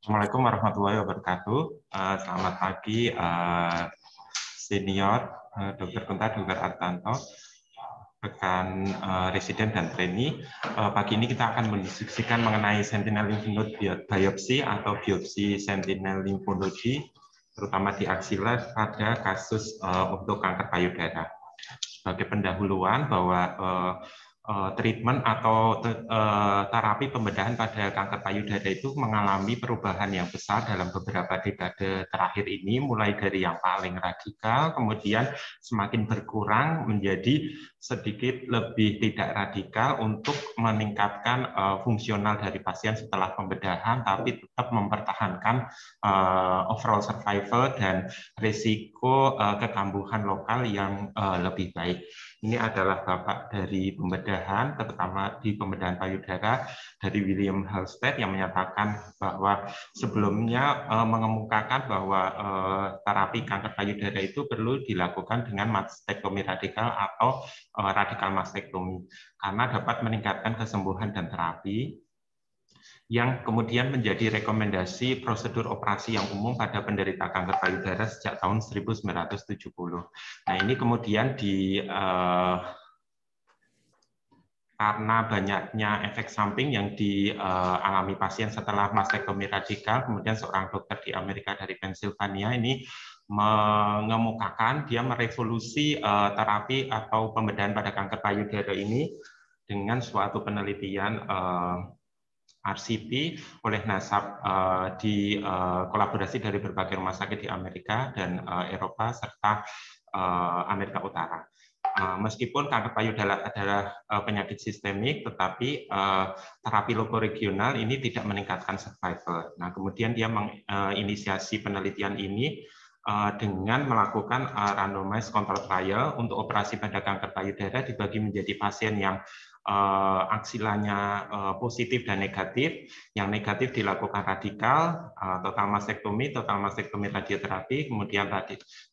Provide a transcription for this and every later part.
Assalamualaikum warahmatullahi wabarakatuh. Selamat pagi, senior, Dr. Kunta, Dr. Artanto, rekan residen dan trainee. Pagi ini kita akan mendiskusikan mengenai sentinel lymph node biopsi atau biopsi sentinel lymphology, terutama di aksila pada kasus untuk kanker payudara. Sebagai pendahuluan bahwa treatment atau terapi pembedahan pada kanker payudara itu mengalami perubahan yang besar dalam beberapa dekade terakhir ini, mulai dari yang paling radikal, kemudian semakin berkurang menjadi sedikit lebih tidak radikal untuk meningkatkan fungsional dari pasien setelah pembedahan, tapi tetap mempertahankan overall survival dan risiko kekambuhan lokal yang lebih baik. Ini adalah bapak dari pembedahan, terutama di pembedahan payudara dari William Halsted yang menyatakan bahwa sebelumnya mengemukakan bahwa terapi kanker payudara itu perlu dilakukan dengan mastektomi radikal atau radikal mastektomi karena dapat meningkatkan kesembuhan dan terapi, yang kemudian menjadi rekomendasi prosedur operasi yang umum pada penderita kanker payudara sejak tahun 1970. Nah, ini kemudian karena banyaknya efek samping yang dialami pasien setelah mastektomi radikal, kemudian seorang dokter di Amerika dari Pennsylvania ini mengemukakan, dia merevolusi terapi atau pembedahan pada kanker payudara ini dengan suatu penelitian RCT oleh NASAP di kolaborasi dari berbagai rumah sakit di Amerika dan Eropa serta Amerika Utara. Meskipun kanker payudara adalah penyakit sistemik, tetapi terapi lokoregional ini tidak meningkatkan survival. Nah, kemudian dia menginisiasi penelitian ini dengan melakukan randomized control trial untuk operasi pada kanker payudara dibagi menjadi pasien yang aksilanya positif dan negatif. Yang negatif dilakukan radikal, total mastektomi radioterapi, kemudian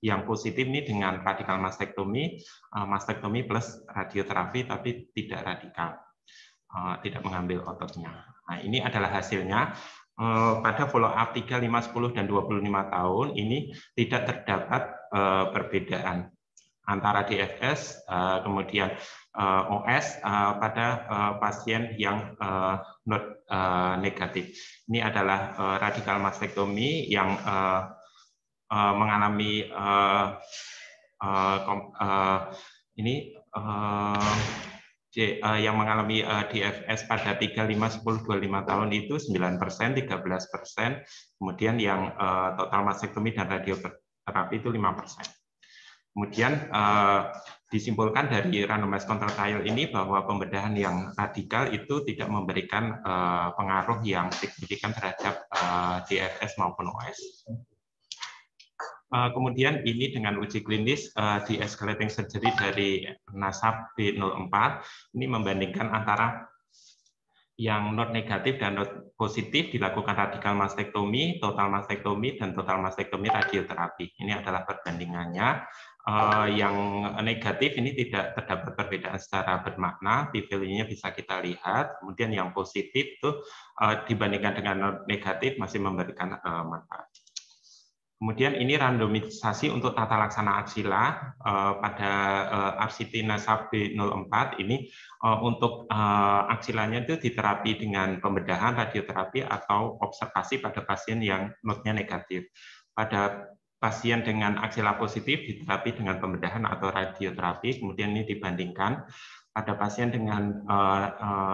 yang positif ini dengan radikal mastektomi plus radioterapi tapi tidak radikal, tidak mengambil ototnya. Nah, ini adalah hasilnya. Pada follow up 3, 5, 10, dan 25 tahun ini tidak terdapat perbedaan antara DFS kemudian OS pada pasien yang not negatif. Ini adalah radikal mastektomi yang mengalami yang mengalami DFS pada 3, 5, 10, 25 tahun itu 9%, 13%, kemudian yang total mastektomi dan radioterapi itu 5%. Kemudian disimpulkan dari randomized control trial ini bahwa pembedahan yang radikal itu tidak memberikan pengaruh yang signifikan terhadap DFS maupun OS. Kemudian ini dengan uji klinis di escalating surgery dari NASAP B04 ini membandingkan antara yang not negatif dan not positif dilakukan radikal mastektomi, total mastektomi, dan total mastektomi radioterapi. Ini adalah perbandingannya. Yang negatif ini tidak terdapat perbedaan secara bermakna, p-value-nya bisa kita lihat. Kemudian yang positif itu dibandingkan dengan not negatif masih memberikan manfaat. Kemudian ini randomisasi untuk tata laksana aksila pada RCT NASAP B04 ini untuk aksilanya itu diterapi dengan pembedahan, radioterapi atau observasi pada pasien yang notnya negatif. Pada pasien dengan aksila positif diterapi dengan pembedahan atau radioterapi, kemudian ini dibandingkan pada pasien dengan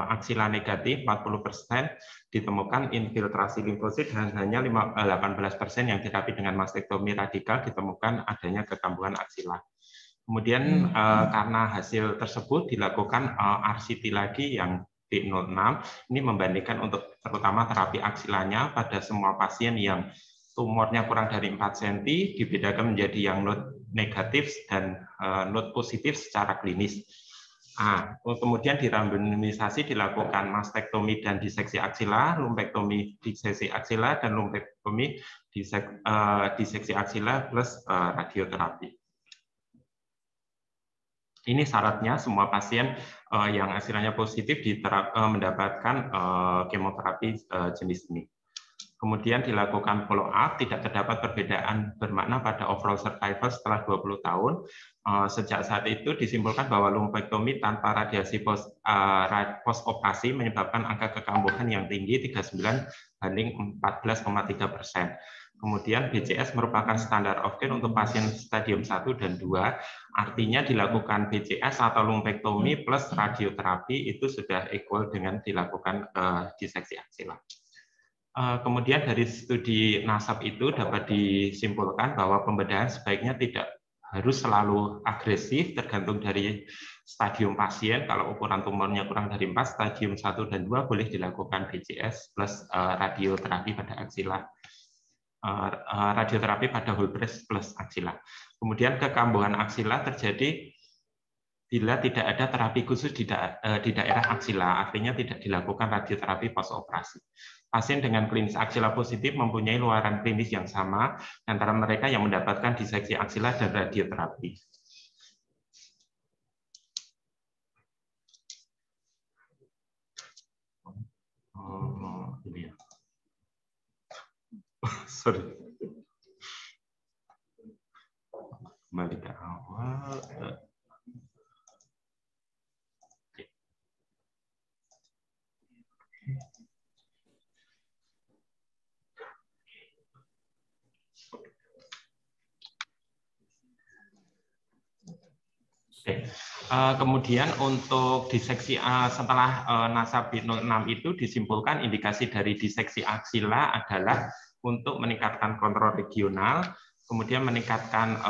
aksila negatif 40% ditemukan infiltrasi limfosit dan hanya 18% yang diterapi dengan mastektomi radikal ditemukan adanya kekambuhan aksila. Kemudian karena hasil tersebut dilakukan RCT lagi yang D06, ini membandingkan untuk terutama terapi aksilanya pada semua pasien yang tumornya kurang dari 4 cm, dibedakan menjadi yang not negatif dan not positif secara klinis. Kemudian di randomisasi dilakukan mastektomi dan diseksi aksila, lumpektomi diseksi aksila, dan lumpektomi diseksi aksila plus radioterapi. Ini syaratnya semua pasien yang hasilnya positif mendapatkan kemoterapi jenis ini. Kemudian dilakukan follow up, tidak terdapat perbedaan bermakna pada overall survival setelah 20 tahun. Sejak saat itu disimpulkan bahwa lumpektomi tanpa radiasi post operasi menyebabkan angka kekambuhan yang tinggi 39/14,3%. Kemudian BCS merupakan standar of care untuk pasien stadium 1 dan 2, artinya dilakukan BCS atau lumpektomi plus radioterapi itu sudah equal dengan dilakukan diseksi aksila. Kemudian dari studi nasab itu dapat disimpulkan bahwa pembedahan sebaiknya tidak harus selalu agresif, tergantung dari stadium pasien. Kalau ukuran tumornya kurang dari 4, stadium 1 dan 2 boleh dilakukan BCS plus radioterapi pada aksila. Radioterapi pada whole breast plus aksila. Kemudian kekambuhan aksila terjadi bila tidak ada terapi khusus di daerah aksila, artinya tidak dilakukan radioterapi post-operasi. Pasien dengan klinis aksila positif mempunyai luaran klinis yang sama antara mereka yang mendapatkan diseksi aksila dan radioterapi. Ini ya. Sorry. Kembali ke awal. Kemudian untuk diseksi setelah nasab 06 itu disimpulkan indikasi dari diseksi aksila adalah untuk meningkatkan kontrol regional, kemudian meningkatkan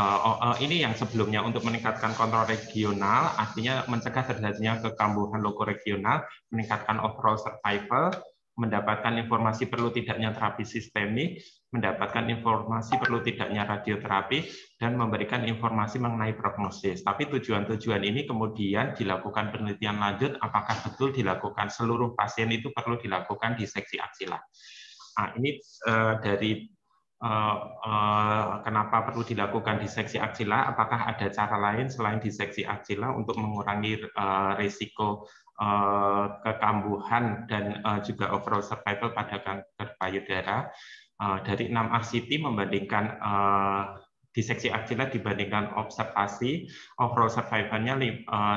ini yang sebelumnya untuk meningkatkan kontrol regional artinya mencegah terjadinya kekambuhan lokoregional, meningkatkan overall survival, mendapatkan informasi perlu tidaknya terapi sistemik, mendapatkan informasi perlu tidaknya radioterapi, dan memberikan informasi mengenai prognosis. Tapi tujuan-tujuan ini kemudian dilakukan penelitian lanjut, apakah betul dilakukan seluruh pasien itu perlu dilakukan diseksi aksila. Ini dari kenapa perlu dilakukan diseksi aksila, apakah ada cara lain selain diseksi aksila untuk mengurangi risiko kekambuhan dan juga overall survival pada kanker payudara. Dari 6 RCT membandingkan diseksi aksila dibandingkan observasi, overall survival-nya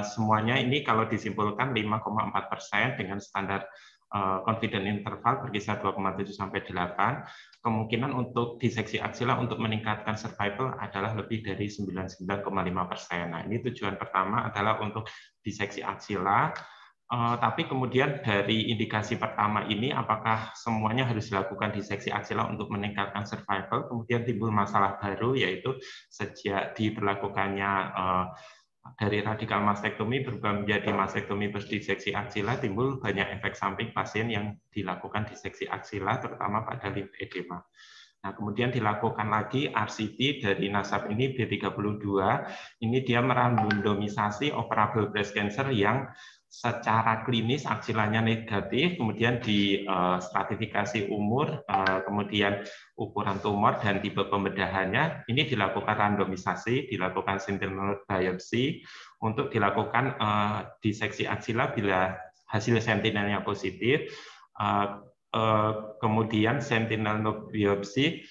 semuanya ini kalau disimpulkan 5,4% dengan standar confidence interval berkisar 2,7 sampai 8. Kemungkinan untuk diseksi aksila untuk meningkatkan survival adalah lebih dari 99,5%. Nah, ini tujuan pertama adalah untuk diseksi aksila. Tapi kemudian dari indikasi pertama ini, apakah semuanya harus dilakukan diseksi aksila untuk meningkatkan survival? Kemudian timbul masalah baru, yaitu sejak diberlakukannya dari radikal mastektomi berubah menjadi mastektomi plus diseksi aksila, timbul banyak efek samping pasien yang dilakukan diseksi aksila, terutama pada limfedema. Nah, kemudian dilakukan lagi RCT dari nasab ini B32, ini dia merandomisasi operable breast cancer yang secara klinis aksilanya negatif, kemudian di stratifikasi umur, kemudian ukuran tumor dan tipe pembedahannya, ini dilakukan randomisasi, dilakukan sentinel node biopsi untuk dilakukan diseksi aksila bila hasil sentinelnya positif, kemudian sentinel node biopsi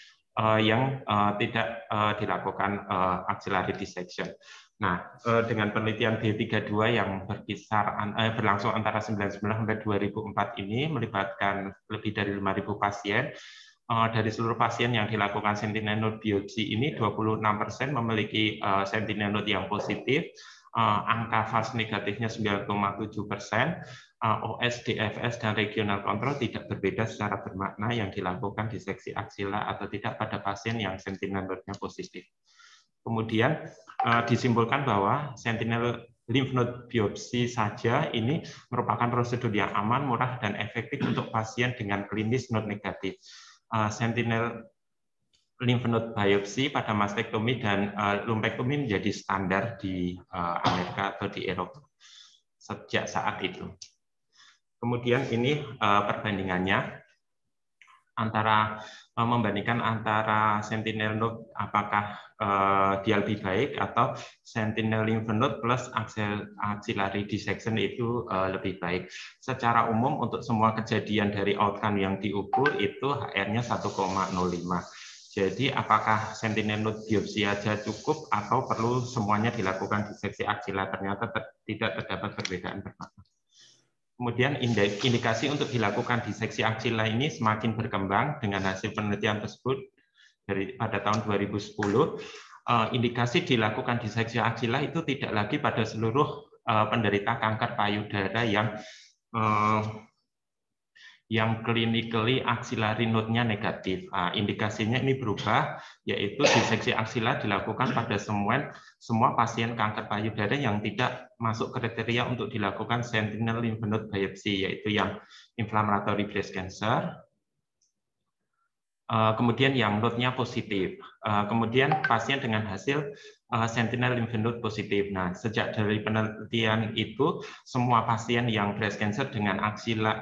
yang tidak dilakukan axillary dissection. Nah, dengan penelitian B32 yang berlangsung antara 1999 sampai 2004 ini melibatkan lebih dari 5.000 pasien. Dari seluruh pasien yang dilakukan sentinel node biopsi ini 26% memiliki sentinel node yang positif, angka false negatifnya 9,7%, OS, DFS, dan regional control tidak berbeda secara bermakna yang dilakukan diseksi aksila atau tidak pada pasien yang sentinel node-nya positif. Kemudian disimpulkan bahwa sentinel lymph node biopsi saja ini merupakan prosedur yang aman, murah, dan efektif untuk pasien dengan klinis node negatif. Sentinel lymph node biopsi pada mastektomi dan lumpektomi menjadi standar di Amerika atau di Eropa. sejak saat itu. Kemudian ini perbandingannya antara membandingkan antara sentinel node apakah dia lebih baik atau sentinel lymph node plus axillary dissection itu lebih baik. Secara umum untuk semua kejadian dari outcome yang diukur itu HR-nya 1,05. Jadi apakah sentinel node biopsi aja cukup atau perlu semuanya dilakukan diseksi aksila? Ternyata tidak terdapat perbedaan bermakna. Kemudian indikasi untuk dilakukan diseksi aksila ini semakin berkembang dengan hasil penelitian tersebut pada tahun 2010. Indikasi dilakukan diseksi aksila itu tidak lagi pada seluruh penderita kanker payudara yang clinically axillary node-nya negatif. Indikasinya ini berubah, yaitu diseksi aksila dilakukan pada semua pasien kanker payudara yang tidak masuk kriteria untuk dilakukan sentinel lymph node biopsy, yaitu yang inflammatory breast cancer, kemudian yang node-nya positif, kemudian pasien dengan hasil sentinel lymph node positif. Nah, sejak dari penelitian itu, semua pasien yang breast cancer dengan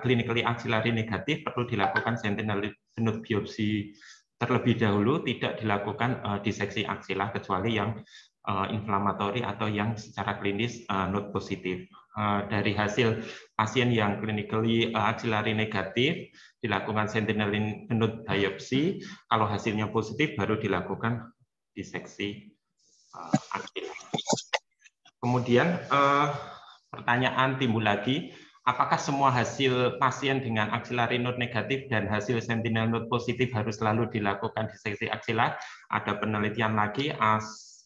clinically axillary negatif perlu dilakukan sentinel lymph node biopsi terlebih dahulu, tidak dilakukan diseksi aksila kecuali yang inflamatory atau yang secara klinis node positif. Dari hasil pasien yang clinically axillary negatif dilakukan sentinel lymph node biopsi, kalau hasilnya positif baru dilakukan diseksi aksila. Kemudian pertanyaan timbul lagi, apakah semua hasil pasien dengan axillary node negatif dan hasil sentinel node positif harus selalu dilakukan diseksi aksila? Ada penelitian lagi,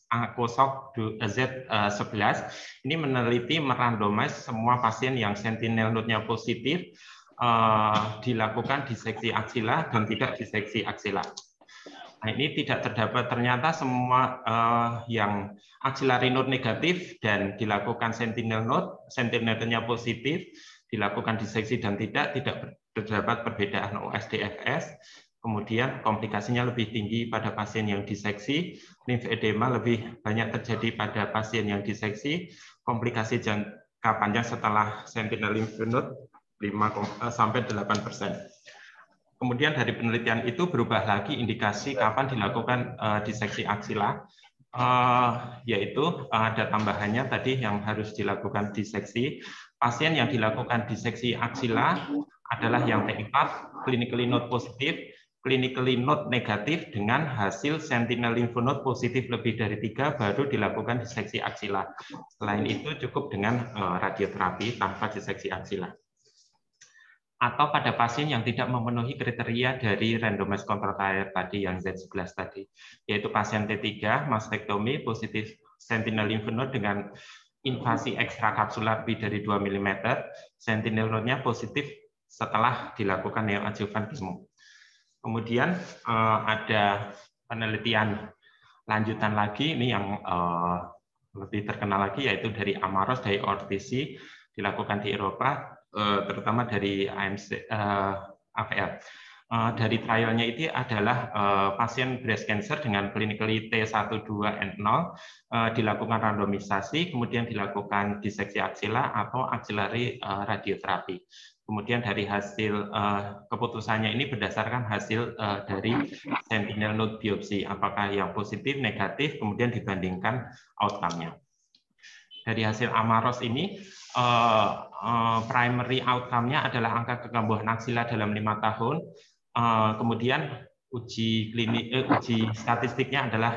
ACOSOC Z11, ini meneliti merandomize semua pasien yang sentinel node-nya positif dilakukan diseksi aksila dan tidak diseksi aksila. Nah, ini tidak terdapat, ternyata semua yang axillary node negatif dan dilakukan sentinel node-nya positif, dilakukan diseksi dan tidak terdapat perbedaan OSDFS. Kemudian komplikasinya lebih tinggi pada pasien yang diseksi, limfedema lebih banyak terjadi pada pasien yang diseksi, komplikasi jangka panjang setelah sentinel lymph node 5-8%. Kemudian dari penelitian itu berubah lagi indikasi kapan dilakukan diseksi aksila, yaitu ada tambahannya tadi yang harus dilakukan diseksi. Pasien yang dilakukan diseksi aksila adalah yang T4, clinically node positif, clinically node negatif dengan hasil sentinel lymph node positif lebih dari 3 baru dilakukan diseksi aksila. Selain itu cukup dengan radioterapi tanpa diseksi aksila. Atau pada pasien yang tidak memenuhi kriteria dari randomized control trial tadi yang Z11 tadi, yaitu pasien T3 mastektomi positif sentinel lymph node dengan invasi ekstrakapsular lebih dari 2 mm, sentinel node-nya positif setelah dilakukan neoadjuvan chemo. Kemudian ada penelitian lanjutan lagi, ini yang lebih terkenal lagi, yaitu dari Amaros, dari ORTC, dilakukan di Eropa, terutama dari AVL. Dari trialnya itu adalah pasien breast cancer dengan clinically T12N0 dilakukan randomisasi, kemudian dilakukan diseksi aksila atau axillary radioterapi. Kemudian dari hasil keputusannya ini berdasarkan hasil dari sentinel node biopsi, apakah yang positif, negatif, kemudian dibandingkan outcome-nya. Dari hasil Amaros ini, primary outcome-nya adalah angka kekambuhan aksila dalam 5 tahun. Kemudian uji statistiknya adalah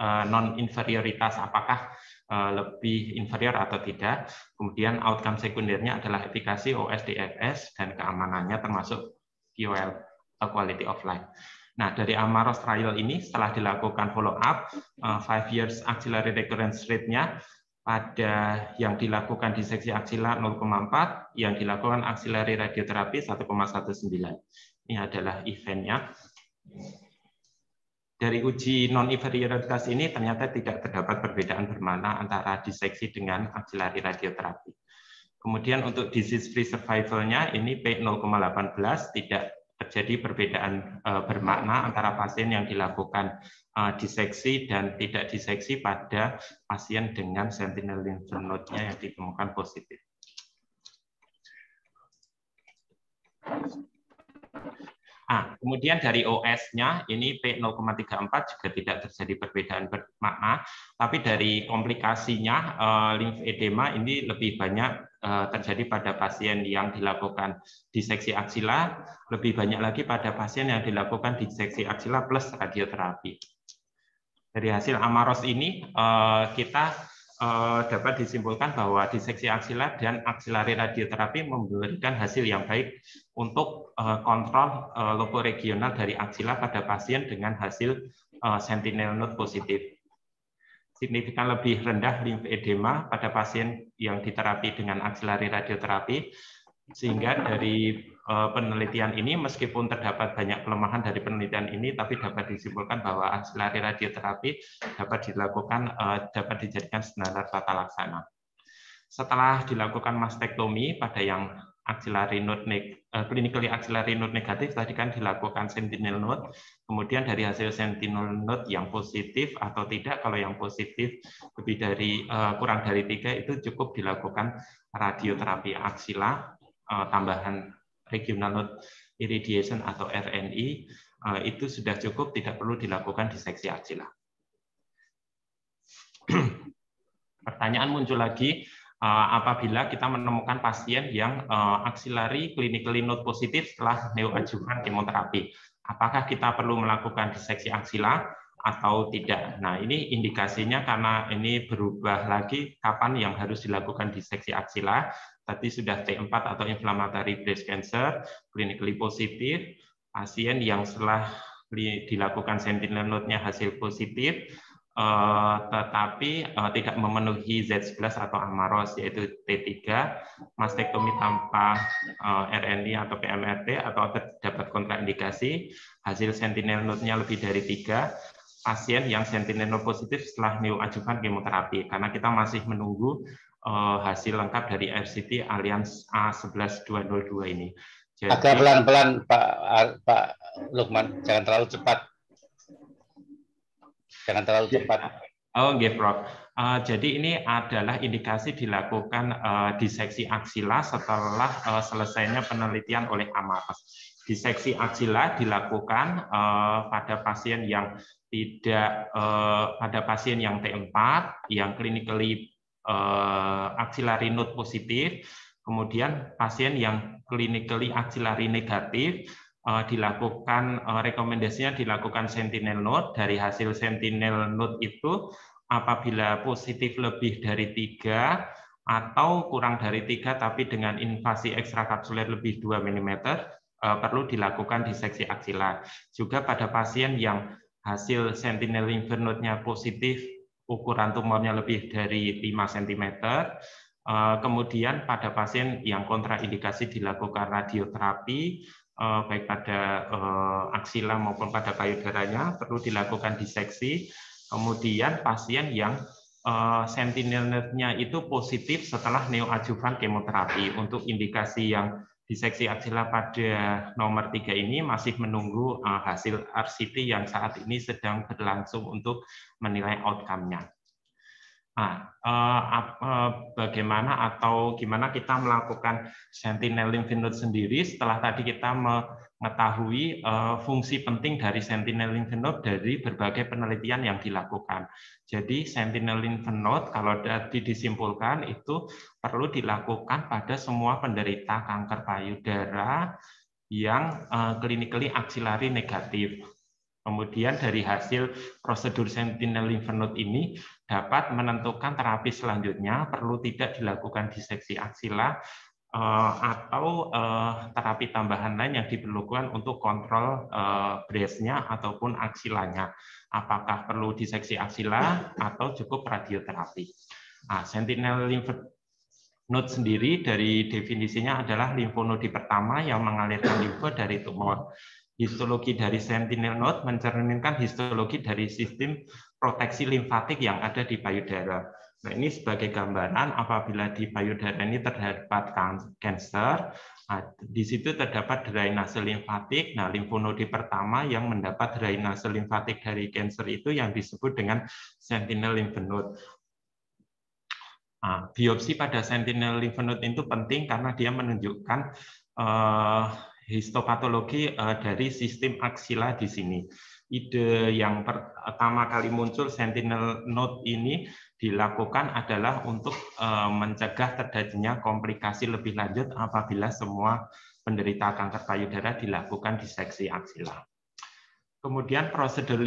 non-inferioritas, apakah lebih inferior atau tidak. Kemudian outcome sekundernya adalah efikasi, OSDFS, dan keamanannya termasuk QOL, quality of life. Nah, dari Amaros trial ini setelah dilakukan follow up, 5 years axillary recurrence rate-nya pada yang dilakukan diseksi aksila 0,4, yang dilakukan axillary radioterapi 1,19. Ini adalah eventnya. Dari uji non-inferioritas ini ternyata tidak terdapat perbedaan bermakna antara diseksi dengan axillary radioterapi. Kemudian untuk disease-free survival-nya ini P0,18, tidak terjadi perbedaan bermakna antara pasien yang dilakukan diseksi dan tidak diseksi pada pasien dengan sentinel lymph node-nya yang ditemukan positif. Kemudian dari OS-nya ini P0,34 juga tidak terjadi perbedaan bermakna, tapi dari komplikasinya limfedema ini lebih banyak terjadi pada pasien yang dilakukan diseksi aksila, lebih banyak lagi pada pasien yang dilakukan diseksi aksila plus radioterapi. Dari hasil AMAROS ini kita dapat disimpulkan bahwa diseksi aksila dan aksilari radioterapi memberikan hasil yang baik untuk kontrol lokoregional dari aksila pada pasien dengan hasil sentinel node positif. Signifikan lebih rendah limfedema pada pasien yang diterapi dengan aksilari radioterapi, sehingga dari penelitian ini meskipun terdapat banyak kelemahan dari penelitian ini, tapi dapat disimpulkan bahwa aksilari radioterapi dapat dijadikan standar tata laksana. Setelah dilakukan mastektomi pada yang clinically axillary node negatif, tadi kan dilakukan sentinel node, kemudian dari hasil sentinel node yang positif atau tidak, kalau yang positif kurang dari 3 itu cukup dilakukan radioterapi aksila tambahan regional node irradiation atau RNI, itu sudah cukup, tidak perlu dilakukan diseksi aksila. Pertanyaan muncul lagi, apabila kita menemukan pasien yang axillary clinically node positif setelah neoadjuvan kemoterapi, apakah kita perlu melakukan diseksi aksila atau tidak? Nah, ini indikasinya karena ini berubah lagi kapan yang harus dilakukan diseksi aksila. Tadi sudah T4 atau inflammatory breast cancer, clinically positif, pasien yang setelah dilakukan sentinel node-nya hasil positif, tetapi tidak memenuhi Z11 atau AMAROS, yaitu T3, mastektomi tanpa RNI atau PMRT, atau terdapat kontraindikasi, hasil sentinel node-nya lebih dari 3, pasien yang sentinel node positif setelah neoadjuvan kemoterapi, karena kita masih menunggu hasil lengkap dari RCT Alliance A11202 ini. Jadi, agak pelan-pelan Pak Lukman, jangan terlalu cepat. Jangan terlalu cepat. Oh, nggih, Prof. Jadi ini adalah indikasi dilakukan diseksi aksila setelah selesainya penelitian oleh AMAROS. Diseksi aksila dilakukan pada pasien yang pada pasien yang T4, yang clinically axillary node positif, kemudian pasien yang clinically axillary negatif, dilakukan rekomendasinya dilakukan sentinel node. Dari hasil sentinel node itu apabila positif lebih dari 3 atau kurang dari 3 tapi dengan invasi ekstrakapsuler lebih 2 mm perlu dilakukan diseksi aksila. Juga pada pasien yang hasil sentinel lymph node-nya positif, ukuran tumornya lebih dari 5 cm, kemudian pada pasien yang kontraindikasi dilakukan radioterapi, baik pada aksila maupun pada payudaranya, perlu dilakukan diseksi. Kemudian pasien yang sentinel node-nya itu positif setelah neoadjuvan kemoterapi. Untuk indikasi yang diseksi aksila pada nomor 3 ini masih menunggu hasil RCT yang saat ini sedang berlangsung untuk menilai outcome-nya. Nah, bagaimana atau gimana kita melakukan sentinel lymph node sendiri setelah tadi kita mengetahui fungsi penting dari sentinel lymph node dari berbagai penelitian yang dilakukan. Jadi sentinel lymph node kalau tadi disimpulkan itu perlu dilakukan pada semua penderita kanker payudara yang clinically axillary negatif. Kemudian dari hasil prosedur sentinel lymph node ini dapat menentukan terapi selanjutnya perlu tidak dilakukan diseksi aksila atau terapi tambahan lain yang diperlukan untuk kontrol breast-nya ataupun aksilanya. Apakah perlu diseksi aksila atau cukup radioterapi. Nah, sentinel lymph node sendiri dari definisinya adalah limfonodi pertama yang mengalirkan limfa dari tumor. Histologi dari sentinel node mencerminkan histologi dari sistem proteksi limfatik yang ada di payudara. Nah, ini sebagai gambaran apabila di payudara ini terdapat kanker, di situ terdapat drainase limfatik. Nah, limfonodi pertama yang mendapat drainase limfatik dari kanker itu yang disebut dengan sentinel lymph node. Biopsi pada sentinel lymph node itu penting karena dia menunjukkan histopatologi dari sistem aksila di sini. Ide yang pertama kali muncul sentinel node ini dilakukan adalah untuk mencegah terjadinya komplikasi lebih lanjut apabila semua penderita kanker payudara dilakukan diseksi aksila. Kemudian prosedur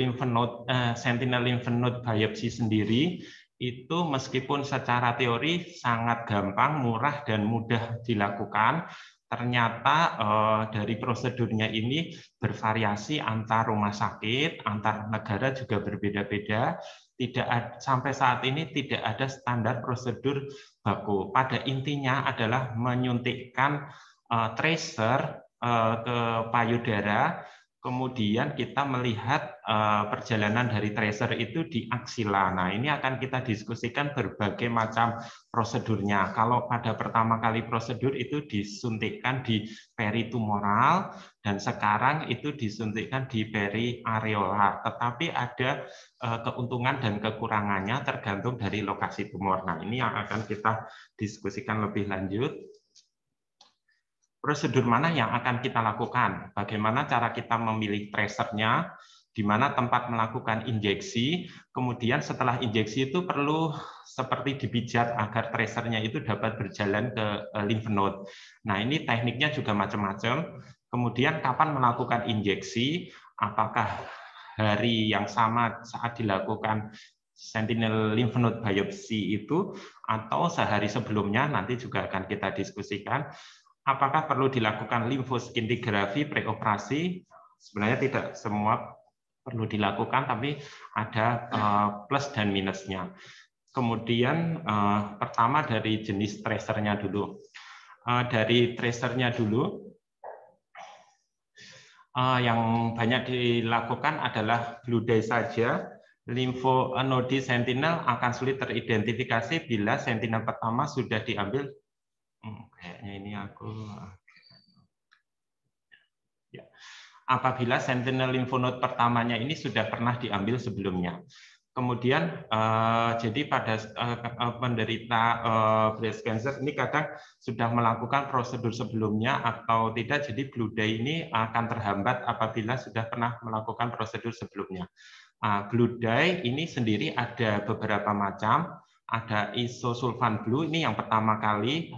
sentinel lymph node biopsi sendiri itu meskipun secara teori sangat gampang, murah, dan mudah dilakukan, ternyata dari prosedurnya ini bervariasi antar rumah sakit, antar negara juga berbeda-beda. Sampai saat ini tidak ada standar prosedur baku. Pada intinya adalah menyuntikkan tracer ke payudara, kemudian kita melihat perjalanan dari tracer itu di aksila. Nah, ini akan kita diskusikan berbagai macam prosedurnya. Kalau pada pertama kali prosedur itu disuntikkan di peritumoral, dan sekarang itu disuntikkan di periareolar. Tetapi ada keuntungan dan kekurangannya tergantung dari lokasi tumor. Nah, ini yang akan kita diskusikan lebih lanjut. Prosedur mana yang akan kita lakukan? Bagaimana cara kita memilih tracernya? Di mana tempat melakukan injeksi? Kemudian setelah injeksi itu perlu seperti dipijat agar tracernya itu dapat berjalan ke lymph node. Nah, ini tekniknya juga macam-macam. Kemudian kapan melakukan injeksi? Apakah hari yang sama saat dilakukan sentinel lymph node biopsi itu, atau sehari sebelumnya? Nanti juga akan kita diskusikan. Apakah perlu dilakukan limfoskintigrafi preoperasi? Sebenarnya tidak semua perlu dilakukan, tapi ada plus dan minusnya. Kemudian pertama dari jenis tracernya dulu. Dari tracernya dulu, yang banyak dilakukan adalah blue dye saja. Lymphnode sentinel akan sulit teridentifikasi bila sentinel pertama sudah diambil. Kayaknya ini aku ya. Apabila sentinel lymph node pertamanya ini sudah pernah diambil sebelumnya. Kemudian jadi pada penderita breast cancer ini kadang sudah melakukan prosedur sebelumnya atau tidak, jadi blue dye ini akan terhambat apabila sudah pernah melakukan prosedur sebelumnya. Blue dye ini sendiri ada beberapa macam. Ada isosulfan blue, ini yang pertama kali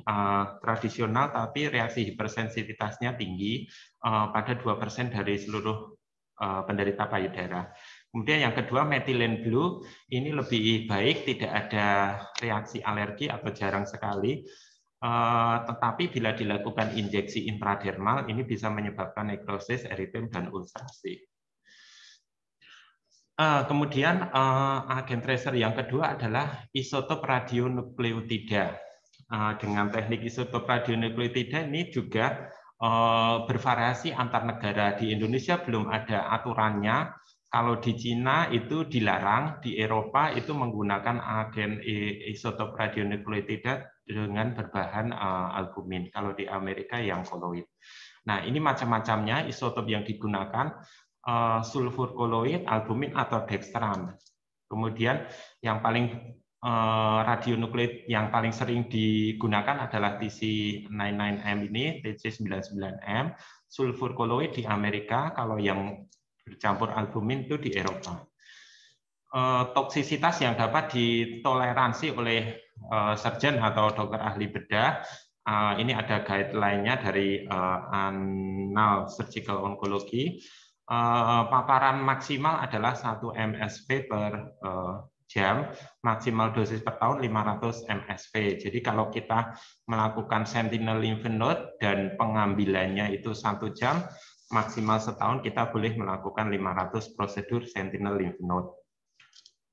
tradisional, tapi reaksi hipersensitivitasnya tinggi, pada 2% dari seluruh penderita payudara. Kemudian yang kedua, methylene blue, ini lebih baik, tidak ada reaksi alergi atau jarang sekali, tetapi bila dilakukan injeksi intradermal, ini bisa menyebabkan nekrosis, eritem, dan ulcerasi. Kemudian agen tracer yang kedua adalah isotop radionukleotida. Dengan teknik isotop radionukleotida ini juga bervariasi antar negara. Di Indonesia belum ada aturannya. Kalau di Cina itu dilarang, di Eropa itu menggunakan agen isotop radionukleotida dengan berbahan albumin. Kalau di Amerika yang koloid. Nah, ini macam-macamnya isotop yang digunakan. Sulfur koloid, albumin, atau dextran. Kemudian yang paling radionukleid yang paling sering digunakan adalah TC99M ini, TC99M, sulfur koloid di Amerika, kalau yang bercampur albumin itu di Eropa. Toksisitas yang dapat ditoleransi oleh surgeon atau dokter ahli bedah, ini ada guideline-nya dari Annal Surgical Oncology. Paparan maksimal adalah 1 mSv per jam, maksimal dosis per tahun 500 mSv. Jadi kalau kita melakukan sentinel lymph node dan pengambilannya itu 1 jam, maksimal setahun kita boleh melakukan 500 prosedur sentinel lymph node.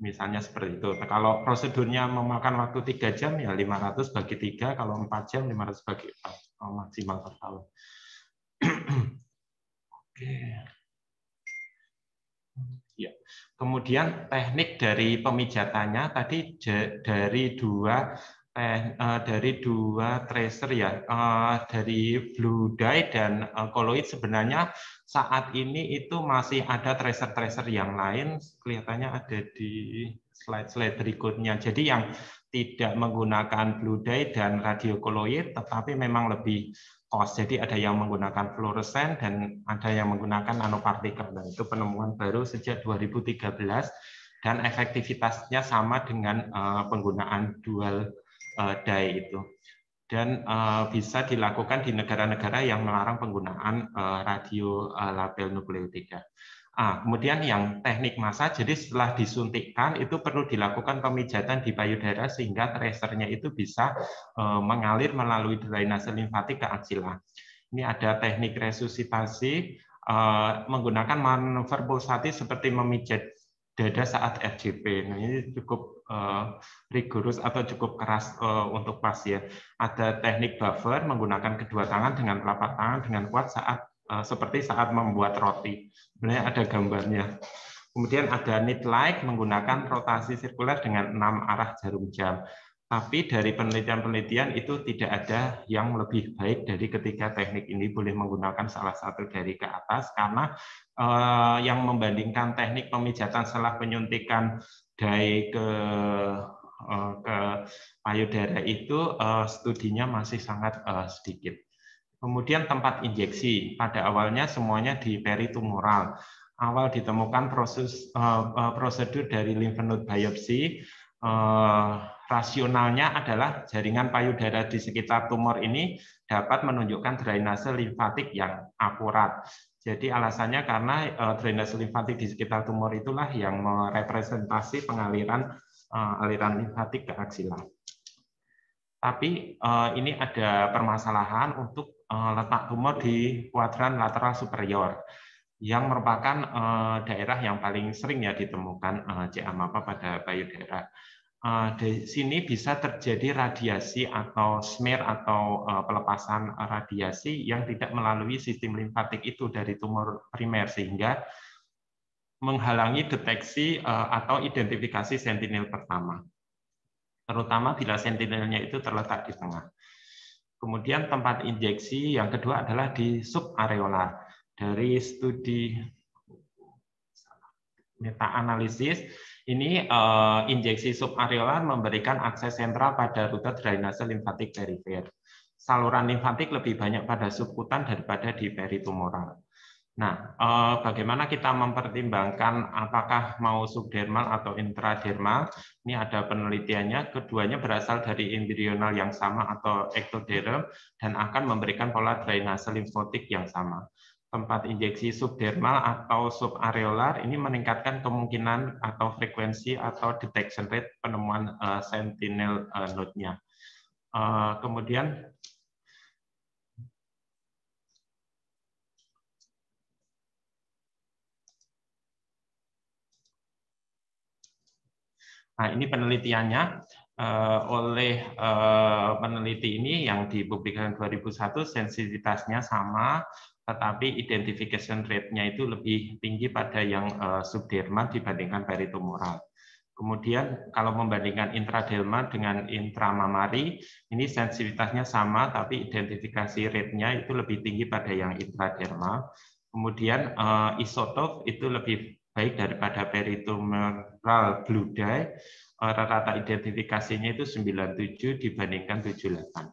Misalnya seperti itu. Kalau prosedurnya memakan waktu 3 jam, ya 500 bagi 3, kalau 4 jam 500 bagi 4, maksimal per tahun. Oke. Ya. Kemudian teknik dari pemijatannya tadi dari dua tracer ya, dari blue dye dan koloid. Sebenarnya saat ini itu masih ada tracer-tracer yang lain, kelihatannya ada di slide berikutnya. Jadi yang tidak menggunakan blue dye dan radiokoloid, tetapi memang lebih cost. Jadi ada yang menggunakan fluoresen dan ada yang menggunakan nanopartikel. Dan itu penemuan baru sejak 2013 dan efektivitasnya sama dengan penggunaan dual dye itu. Dan bisa dilakukan di negara-negara yang melarang penggunaan radiolabel nukleotida. Kemudian yang teknik massa, jadi setelah disuntikkan itu perlu dilakukan pemijatan di payudara sehingga tracernya itu bisa mengalir melalui drainase limfatik ke aksila. Ini ada teknik resusitasi menggunakan manuver pulsatif seperti memijat dada saat RJP. Nah, ini cukup rigorus atau cukup keras untuk pasien. Ada teknik buffer menggunakan kedua tangan dengan telapak tangan dengan kuat saat seperti saat membuat roti. Sebenarnya ada gambarnya. Kemudian ada knit-like menggunakan rotasi sirkuler dengan 6 arah jarum jam. Tapi dari penelitian-penelitian itu tidak ada yang lebih baik dari ketiga teknik ini, boleh menggunakan salah satu dari ke atas karena yang membandingkan teknik pemijatan setelah penyuntikan dye ke payudara itu studinya masih sangat sedikit. Kemudian tempat injeksi, pada awalnya semuanya di peritumoral. Awal ditemukan prosedur dari lymph node biopsi, rasionalnya adalah jaringan payudara di sekitar tumor ini dapat menunjukkan drainase limfatik yang akurat. Jadi alasannya karena drainase limfatik di sekitar tumor itulah yang merepresentasi pengaliran aliran limfatik ke aksila. Tapi ini ada permasalahan untuk letak tumor di kuadran lateral superior, yang merupakan daerah yang paling sering ya ditemukan CA MAPA pada payudara. Di sini bisa terjadi radiasi atau smear atau pelepasan radiasi yang tidak melalui sistem limfatik itu dari tumor primer sehingga menghalangi deteksi atau identifikasi sentinel pertama, terutama bila sentinelnya itu terletak di tengah. Kemudian tempat injeksi yang kedua adalah di subareolar. Dari studi meta-analisis, ini injeksi subareolar memberikan akses sentral pada rute drainase limfatik perifer. Saluran limfatik lebih banyak pada subkutan daripada di peritumoral. Nah, bagaimana kita mempertimbangkan apakah mau subdermal atau intradermal? Ini ada penelitiannya, keduanya berasal dari embrional yang sama atau ektoderm dan akan memberikan pola drainase limfotik yang sama. Tempat injeksi subdermal atau subareolar ini meningkatkan kemungkinan atau frekuensi atau detection rate penemuan sentinel node-nya. Kemudian nah, ini penelitiannya oleh peneliti ini yang dipublikasikan 2001, sensitivitasnya sama, tetapi identification rate-nya itu lebih tinggi pada yang subdermal dibandingkan peritumoral. Kemudian kalau membandingkan intradermal dengan intramamari, ini sensitivitasnya sama, tapi identifikasi rate-nya itu lebih tinggi pada yang intradermal. Kemudian isotop itu lebih baik daripada peritumoral blue dye, rata-rata identifikasinya itu 97 dibandingkan 78.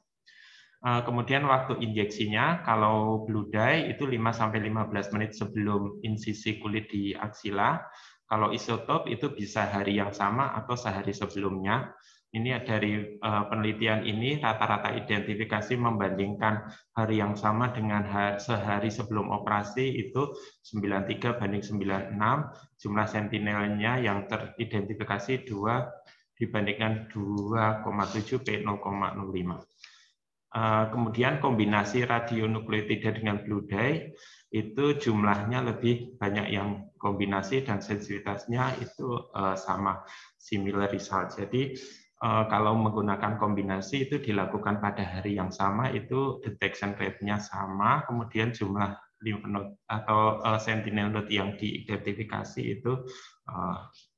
Kemudian waktu injeksinya, kalau blue dye itu 5-15 menit sebelum insisi kulit di aksila, kalau isotop itu bisa hari yang sama atau sehari sebelumnya. Ini dari penelitian ini rata-rata identifikasi membandingkan hari yang sama dengan sehari sebelum operasi itu 93 banding 96, jumlah sentinelnya yang teridentifikasi 2 dibandingkan 2,7 P 0,05. Kemudian kombinasi radionukleotida dengan blue dye itu jumlahnya lebih banyak yang kombinasi dan sensitivitasnya itu sama, similar result. Jadi kalau menggunakan kombinasi itu dilakukan pada hari yang sama, itu detection rate-nya sama, kemudian jumlah lymph node atau sentinel node yang diidentifikasi itu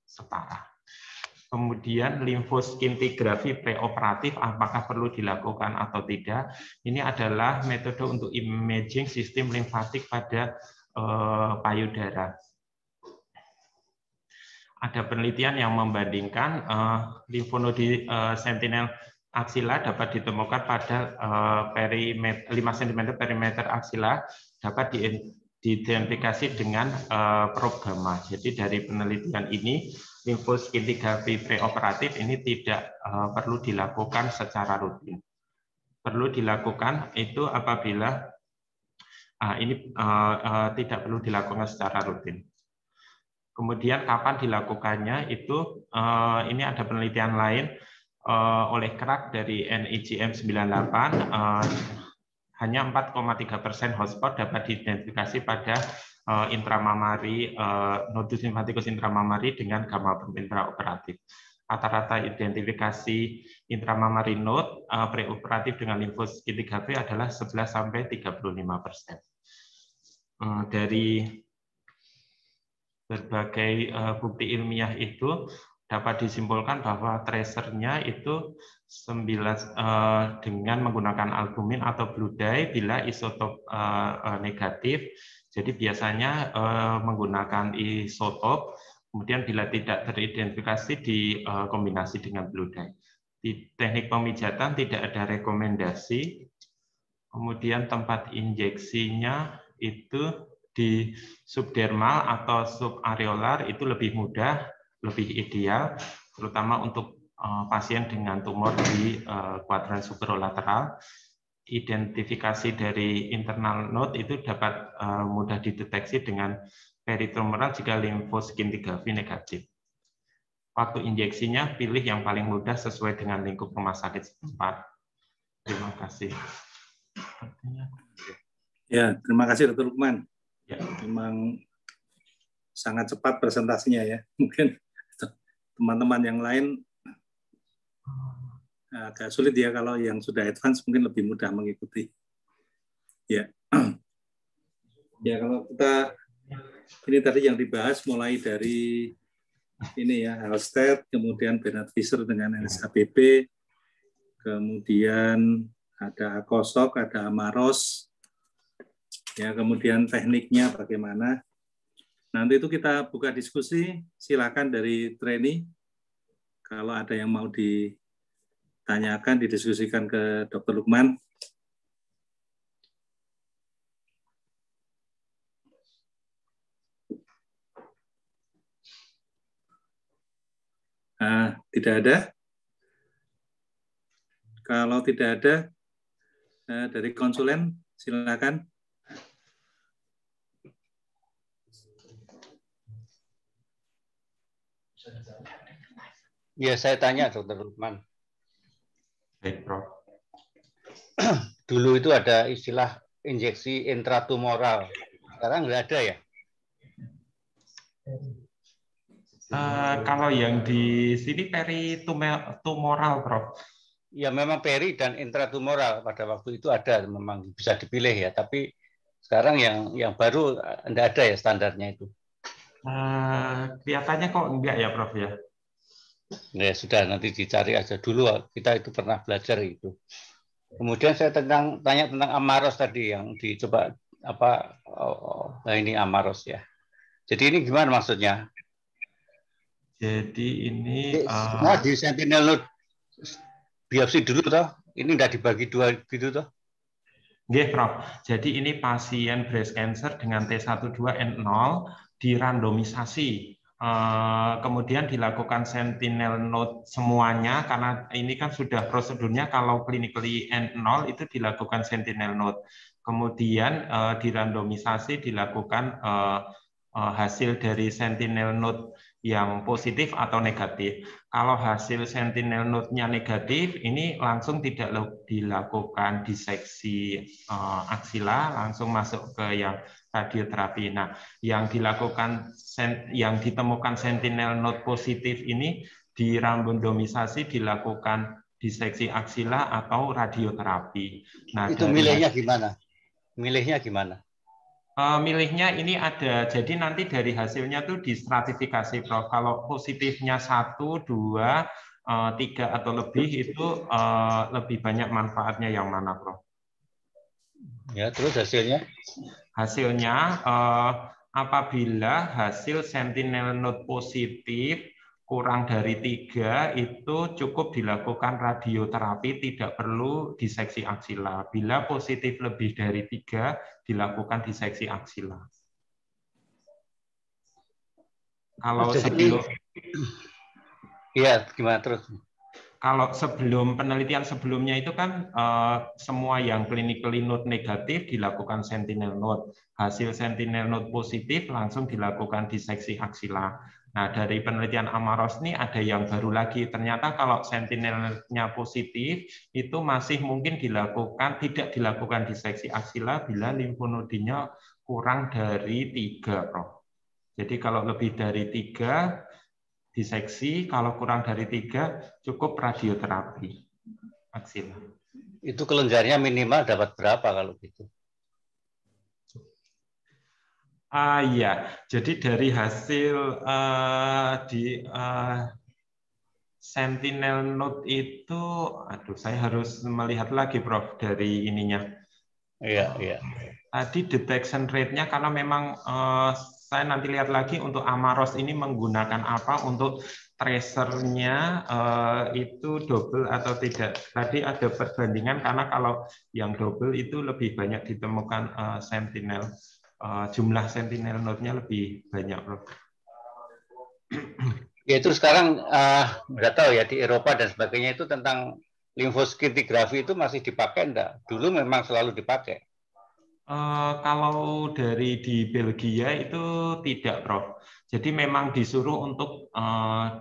setara. Kemudian limfoskintigrafi preoperatif apakah perlu dilakukan atau tidak? Ini adalah metode untuk imaging sistem limfatik pada payudara. ada penelitian yang membandingkan limfonodi sentinel aksila dapat ditemukan pada 5 cm perimeter aksila dapat diidentifikasi dengan probe gamma. Jadi dari penelitian ini limfoskin 3V preoperatif ini tidak perlu dilakukan secara rutin. Perlu dilakukan itu apabila ini tidak perlu dilakukan secara rutin. Kemudian kapan dilakukannya itu ini ada penelitian lain oleh Krak dari NIGM 98 hanya 4,3% hotspot dapat diidentifikasi pada intramamari nodus limfatikus intramamari dengan gamma probe intraoperatif. Rata-rata identifikasi intramamari node preoperatif dengan limfoskin 3V adalah 11-35%. Dari berbagai bukti ilmiah itu dapat disimpulkan bahwa tracernya itu dengan menggunakan albumin atau blue dye bila isotop negatif. Jadi biasanya menggunakan isotop, kemudian bila tidak teridentifikasi dikombinasi dengan blue dye. Di teknik pemijatan tidak ada rekomendasi. Kemudian tempat injeksinya itu di subdermal atau subareolar itu lebih mudah, lebih ideal, terutama untuk pasien dengan tumor di kuadran superolateral. Identifikasi dari internal node itu dapat mudah dideteksi dengan peritumoral jika limfoskin 3V negatif. Waktu injeksinya pilih yang paling mudah sesuai dengan lingkup rumah sakit setempat. Terima kasih. Ya, terima kasih Dr. Lukman. Ya. Memang sangat cepat presentasinya ya. Mungkin teman-teman yang lain agak sulit ya, kalau yang sudah advance mungkin lebih mudah mengikuti. Ya. Ya, kalau kita ini tadi yang dibahas mulai dari ini ya, Halstead, kemudian Bernard Fisher dengan NSABP, kemudian ada Akosok, ada Amaros. Ya, kemudian tekniknya bagaimana. Nanti itu kita buka diskusi, silakan dari trainee. Kalau ada yang mau ditanyakan, didiskusikan ke Dr. Lukman. Tidak ada. Kalau tidak ada, dari konsulen, silakan. Ya, saya tanya Dr. Lukman. Baik, Prof. Dulu itu ada istilah injeksi intratumoral. Sekarang nggak ada ya? Kalau yang di sini peritumoral, Prof. Ya, memang peri dan intratumoral pada waktu itu ada, memang bisa dipilih ya. Tapi sekarang yang baru nggak ada ya standarnya itu. Kelihatannya kok enggak ya, Prof ya? Ya sudah, nanti dicari aja dulu. Kita itu pernah belajar itu. Kemudian saya tanya tentang Amaros tadi yang dicoba ini Amaros ya. Jadi ini gimana maksudnya? Jadi ini di sentinel node biopsi dulu toh? Ini nggak dibagi dua gitu toh? Nggih, Prof. Jadi ini pasien breast cancer dengan T12N0 dirandomisasi. Kemudian dilakukan sentinel node semuanya, karena ini kan sudah prosedurnya kalau clinically N0 itu dilakukan sentinel node. Kemudian dirandomisasi, dilakukan hasil dari sentinel node yang positif atau negatif. Kalau hasil sentinel node-nya negatif, ini langsung tidak dilakukan diseksi aksila, langsung masuk ke yang radioterapi. Nah, yang ditemukan sentinel node positif ini dirandomisasi, dilakukan diseksi aksila atau radioterapi. Nah, itu milihnya gimana? Milihnya gimana? Milihnya ini ada, jadi nanti dari hasilnya tuh distratifikasi, Prof. Kalau positifnya 1, 2, 3 atau lebih itu lebih banyak manfaatnya yang mana, Prof? Ya, terus hasilnya? Hasilnya apabila hasil sentinel node positif kurang dari 3 itu cukup dilakukan radioterapi, tidak perlu diseksi aksila. Bila positif lebih dari 3 dilakukan diseksi aksila. Kalau sebelum iya, gimana terus? Kalau sebelum penelitian sebelumnya itu kan semua yang clinically node negatif dilakukan sentinel node. Hasil sentinel node positif langsung dilakukan diseksi aksila. Nah, dari penelitian Amaros ini ada yang baru lagi. Ternyata kalau sentinelnya positif itu masih mungkin tidak dilakukan diseksi aksila bila limfonodinya kurang dari 3, Prof. Jadi kalau lebih dari 3 diseksi, kalau kurang dari 3 cukup radioterapi aksila. Itu kelenjarnya minimal dapat berapa kalau gitu? Ya, jadi dari hasil sentinel node itu, aduh saya harus melihat lagi Prof dari ininya. Iya, iya. Tadi detection rate-nya karena memang saya nanti lihat lagi untuk Amaros ini menggunakan apa, untuk tracernya itu double atau tidak. Tadi ada perbandingan karena kalau yang double itu lebih banyak ditemukan sentinel, jumlah sentinel node-nya lebih banyak, Bro. Ya itu sekarang nggak tahu ya di Eropa dan sebagainya itu tentang limfoskintigrafi itu masih dipakai enggak? Dulu memang selalu dipakai. Kalau dari di Belgia itu tidak, Prof. Jadi memang disuruh untuk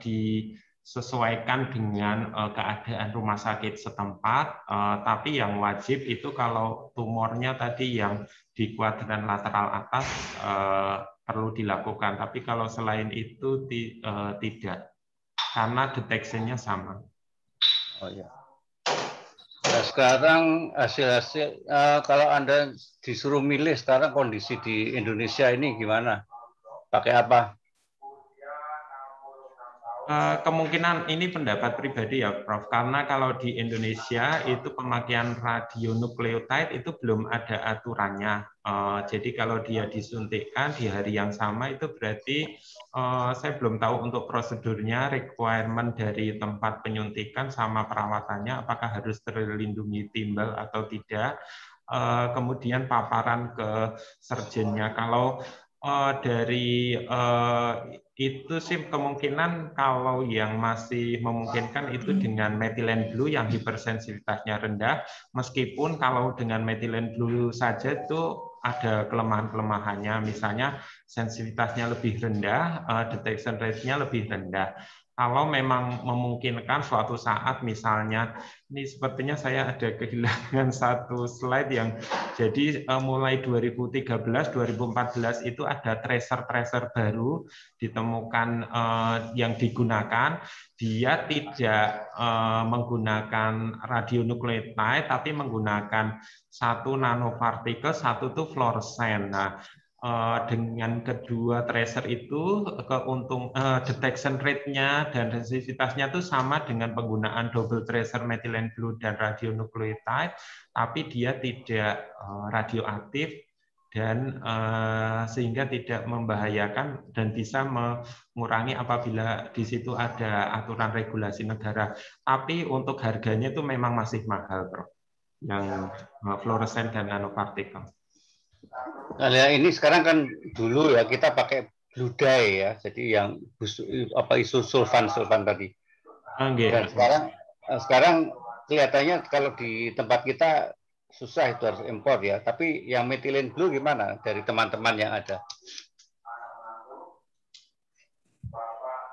disesuaikan dengan keadaan rumah sakit setempat, tapi yang wajib itu kalau tumornya tadi yang di kuadran lateral atas perlu dilakukan. Tapi kalau selain itu tidak, karena deteksinya sama. Oh ya. Nah, sekarang hasil-hasil kalau Anda disuruh milih sekarang kondisi di Indonesia ini gimana? Pakai apa? Kemungkinan ini pendapat pribadi ya, Prof. Karena kalau di Indonesia itu pemakaian radionukleotide itu belum ada aturannya. Jadi kalau dia disuntikkan di hari yang sama itu berarti saya belum tahu untuk prosedurnya, requirement dari tempat penyuntikan sama perawatannya, apakah harus terlindungi timbal atau tidak. Kemudian paparan ke surgeonnya. Kalau dari itu sih kemungkinan kalau yang masih memungkinkan itu dengan methylene blue yang hipersensitivitasnya rendah, meskipun kalau dengan methylene blue saja itu ada kelemahan-kelemahannya, misalnya sensitivitasnya lebih rendah, detection rate-nya lebih rendah. Kalau memang memungkinkan suatu saat misalnya, ini sepertinya saya ada kehilangan satu slide yang jadi mulai 2013-2014 itu ada tracer-tracer baru ditemukan yang digunakan, dia tidak menggunakan radionukleotide tapi menggunakan satu nanopartikel, satu itu fluorescent. Nah, dengan kedua tracer itu detection rate-nya dan sensitivitasnya itu sama dengan penggunaan double tracer methylene blue dan radionukleotide, tapi dia tidak radioaktif dan sehingga tidak membahayakan dan bisa mengurangi apabila di situ ada aturan regulasi negara. Tapi untuk harganya itu memang masih mahal, Bro. Yang fluorescent dan nanopartikel. Nah, ini sekarang kan dulu ya kita pakai blue dye ya, jadi yang isosulfan tadi. Dan sekarang kelihatannya kalau di tempat kita susah itu harus impor ya. Tapi yang methylene blue gimana dari teman-teman yang ada?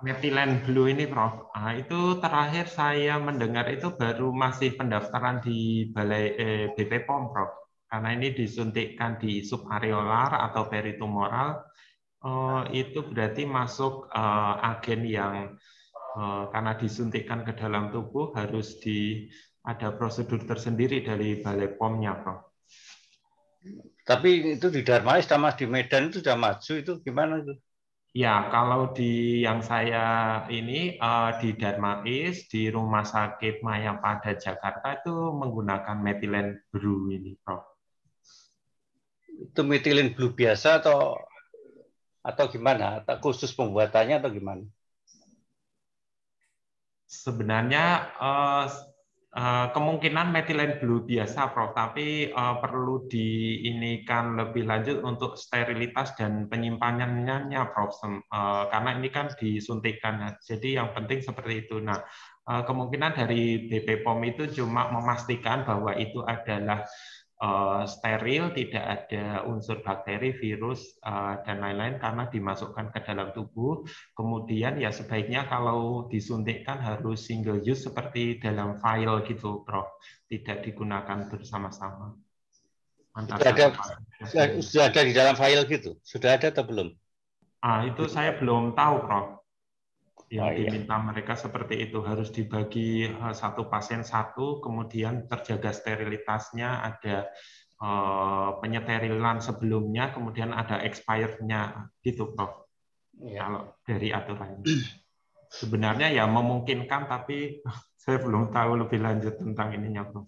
Methylene blue ini, Prof. Itu terakhir saya mendengar itu baru masih pendaftaran di Balai BPOM, Prof. Karena ini disuntikkan di subareolar atau peritumoral, itu berarti masuk agen yang karena disuntikkan ke dalam tubuh harus ada prosedur tersendiri dari Balai POM-nya, Prof. Tapi itu di Darmais sama di Medan itu sudah maju, itu gimana itu? Ya, kalau di yang saya ini di Darmais, di Rumah Sakit Mayapada Jakarta itu menggunakan methylene blue ini, Prof. Itu methylene blue biasa atau atau gimana? Atau khusus pembuatannya atau gimana? Sebenarnya kemungkinan metilen blue biasa, Prof. Tapi perlu diinikan lebih lanjut untuk sterilitas dan penyimpanannya, Prof. Karena ini kan disuntikan. Jadi yang penting seperti itu. Nah, kemungkinan dari BP POM itu cuma memastikan bahwa itu adalah steril, tidak ada unsur bakteri, virus, dan lain-lain karena dimasukkan ke dalam tubuh. Kemudian ya sebaiknya kalau disuntikkan harus single use seperti dalam vial gitu, Prof. Tidak digunakan bersama-sama. Sudah ada di dalam file gitu? Sudah ada atau belum? Itu saya belum tahu, Prof. Yang iya. diminta mereka seperti itu, harus dibagi satu pasien satu, kemudian terjaga sterilitasnya, ada penyeterilan sebelumnya, kemudian ada expirednya gitu, Prof. Iya. Kalau dari aturannya. Sebenarnya ya memungkinkan, tapi saya belum tahu lebih lanjut tentang ininya, Prof.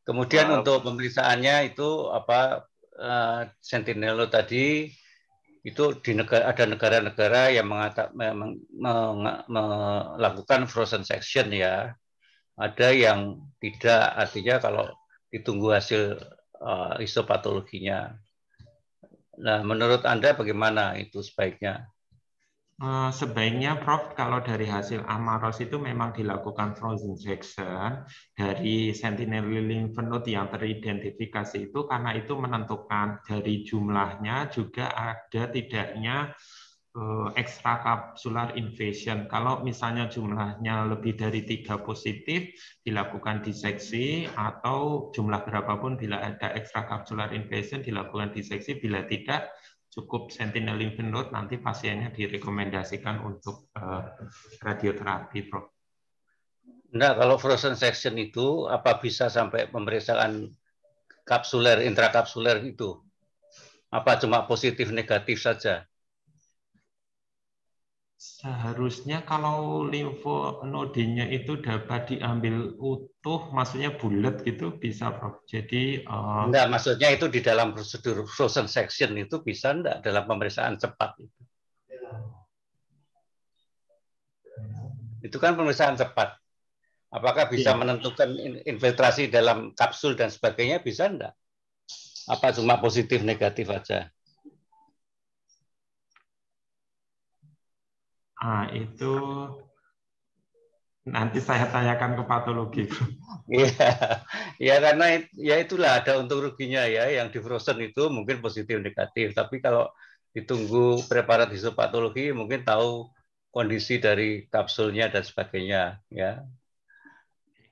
Kemudian untuk pemeriksaannya itu apa, Sentinel tadi itu di ada negara-negara yang melakukan frozen section ya. Ada yang tidak, artinya kalau ditunggu hasil histopatologinya. Nah, menurut Anda bagaimana itu sebaiknya? Sebaiknya, Prof, kalau dari hasil Amaros itu memang dilakukan frozen section dari sentinel lymph node yang teridentifikasi itu, karena itu menentukan dari jumlahnya juga ada tidaknya extracapsular invasion. Kalau misalnya jumlahnya lebih dari 3 positif, dilakukan diseksi, atau jumlah berapapun bila ada extracapsular invasion dilakukan diseksi, bila tidak cukup sentinel lymph node, nanti pasiennya direkomendasikan untuk radioterapi, Prof. Nah, kalau frozen section itu apa bisa sampai pemeriksaan kapsuler, intrakapsuler itu? Apa cuma positif negatif saja? Seharusnya kalau limfonodenya itu dapat diambil utuh, maksudnya bulat gitu, bisa, Prof. Jadi enggak, maksudnya itu di dalam prosedur frozen section itu bisa enggak dalam pemeriksaan cepat itu? Itu kan pemeriksaan cepat. Apakah bisa menentukan infiltrasi dalam kapsul dan sebagainya, bisa enggak? Apa cuma positif negatif aja? Itu nanti saya tanyakan ke patologi. Iya, ya karena ya itulah ada untung ruginya ya. Yang di frozen itu mungkin positif negatif, tapi kalau ditunggu preparat histopatologi mungkin tahu kondisi dari kapsulnya dan sebagainya ya.